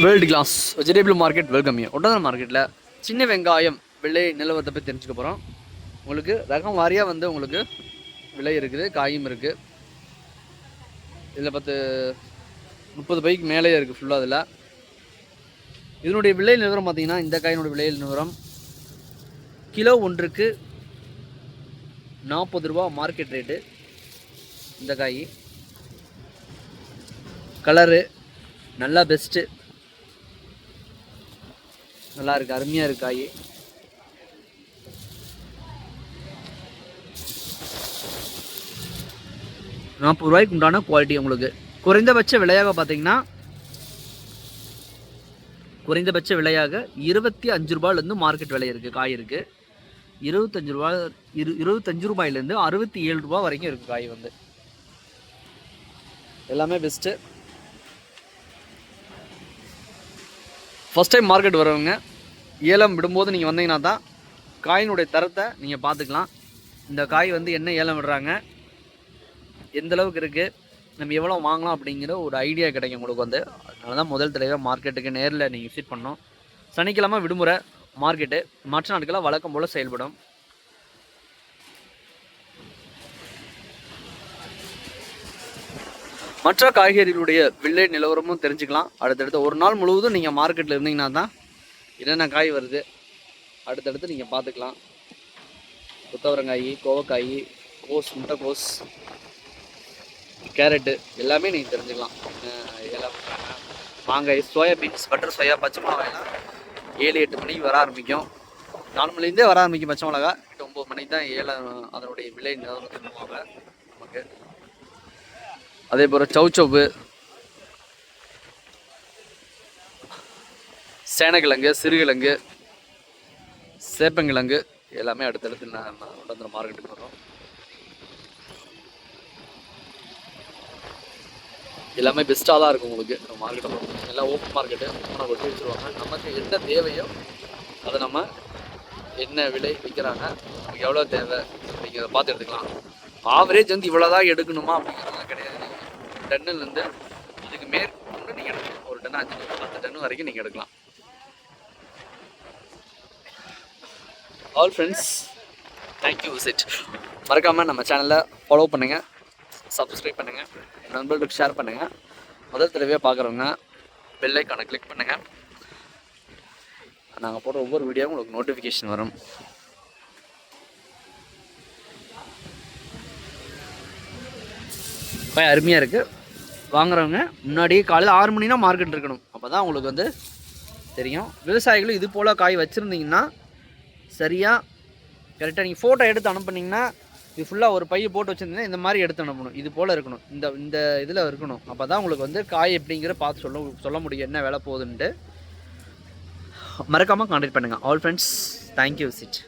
World class vegetable market welcome you. Oddanchatram மார்க்கெட்டில் சின்ன வெங்காயம் விலை நிலவரத்தை பற்றி தெரிஞ்சுக்க போகிறோம். உங்களுக்கு ரகம் வாரியாக வந்து உங்களுக்கு விலை இருக்குது, காயும் இருக்குது. இதில் 30 பைக்கு மேலேயே இருக்குது ஃபுல்லாக. அதில் இதனுடைய விலை நிலவரம் பார்த்தீங்கன்னா, இந்த காயினுடைய விலை நிலவரம் கிலோ ஒன்றுக்கு 40 ரூபா மார்க்கெட் ரேட்டு. இந்த காய் கலரு நல்லா பெஸ்ட்டு, நல்லா இருக்கு, அருமையாக இருக்கு காய். ₹40 உண்டான குவாலிட்டி. உங்களுக்கு குறைந்தபட்ச விலையாக பார்த்தீங்கன்னா, குறைந்தபட்ச விலையாக 25 ரூபாயிலேருந்து மார்க்கெட் விலை இருக்குது. காய் இருக்குது 25 ரூபாயிலேருந்து 67 ரூபா வரைக்கும் இருக்குது காய். வந்து எல்லாமே பெஸ்ட்டு. ஃபஸ்ட் டைம் மார்க்கெட் வரவங்க ஏலம் விடும்போது நீங்கள் வந்தீங்கன்னா தான் காயினுடைய தரத்தை நீங்கள் பார்த்துக்கலாம். இந்த காய் வந்து என்ன ஏலம் விடுறாங்க, எந்த அளவுக்கு இருக்குது, நம்ம எவ்வளோ வாங்கலாம் அப்படிங்கிற ஒரு ஐடியா கிடைக்கும் உங்களுக்கு. வந்து அதனால தான் முதல் தடவை மார்க்கெட்டுக்கு நேரில் நீங்கள் விசிட் பண்ணோம். சனிக்கிழமை விடுமுறை மார்க்கெட்டு, மற்ற நாட்களாக வழக்கம் போல் செயல்படும். மற்ற காய்கறிகளுடைய விலை நிலவரமும் தெரிஞ்சுக்கலாம். அடுத்தடுத்து ஒரு நாள் முழுவதும் நீங்கள் மார்க்கெட்டில் இருந்தீங்கன்னா தான் என்னென்ன காய் வருது அடுத்தடுத்து நீங்கள் பார்த்துக்கலாம். கொத்தவரங்காய், கோவக்காய், கோஸ், முட்டைக்கோஸ், கேரட்டு எல்லாமே நீங்கள் தெரிஞ்சுக்கலாம். எல்லாம் மாங்காய், சோயாபீன்ஸ், பட்டர் சோயா, பச்சை மிளகாயெல்லாம் 7-8 மணிக்கு வர ஆரம்பிக்கும். 4 மணிலேருந்தே வர ஆரம்பிக்கும். பச்சை மிளகா 8-9 மணிக்கு தான் அதனுடைய விலை நிலவரம் தெரிஞ்சுவாங்க நமக்கு. அதே போல் சவுச்சவ்வு, சேனக்கிழங்கு, சிறுகிழங்கு, சேப்பங்கிழங்கு எல்லாமே அடுத்தடுத்து நடந்துற மார்க்கெட்டுக்கு வரும். எல்லாமே பெஸ்ட்டாக தான் இருக்கும் உங்களுக்கு மார்க்கெட்டை. எல்லாம் ஓப்பன் மார்க்கெட்டு நம்ம கொட்டி வச்சுருவாங்க. நமக்கு என்ன தேவையோ அதை நம்ம என்ன விலை விற்கிறாங்க, நமக்கு எவ்வளோ தேவை அப்படிங்கிறத பார்த்து எடுத்துக்கலாம். ஆவரேஜ் வந்து இவ்வளோதான் எடுக்கணுமா அப்படிங்கிறதுலாம் கிடையாது. டன்னுலேருந்து இதுக்கு மேற்கொண்டு நீங்கள் எடுக்கலாம். ஒரு டன் 5-10 டன்னு வரைக்கும் நீங்கள் எடுக்கலாம். All friends, thank you visit. மறக்காமல் நம்ம சேனலை ஃபாலோ பண்ணுங்கள், சப்ஸ்கிரைப் பண்ணுங்கள், நண்பர்களுக்கு ஷேர் பண்ணுங்கள். முதல் தடவையாக பார்க்குறவங்க பெல் ஐக்கானை கிளிக் பண்ணுங்கள். நாங்கள் போடுற ஒவ்வொரு வீடியோவும் உங்களுக்கு நோட்டிஃபிகேஷன் வரும். அருமையாக இருக்குது. வாங்குறவங்க முன்னாடியே காலையில் 6 மணினா மார்க்கெட் இருக்கணும். அப்போ தான் உங்களுக்கு வந்து தெரியும். விவசாயிகளும் இது போல் காய் வச்சுருந்தீங்கன்னா சரியாக கரெக்டாக நீங்கள் ஃபோட்டோ எடுத்து அனுப்புனீங்கன்னா, இது ஃபுல்லாக ஒரு பையை போட்டு வச்சுருந்தீங்கன்னா இந்த மாதிரி எடுத்து அனுப்பணும். இது போல் இருக்கணும், இந்த இதில் இருக்கணும். அப்போ தான் உங்களுக்கு வந்து காய் எப்படிங்கிற பார்த்து சொல்ல முடியும் என்ன விலை போகுதுன்ட்டு. மறக்காமல் கான்டாக்ட் பண்ணுங்கள். All friends, thank you visit.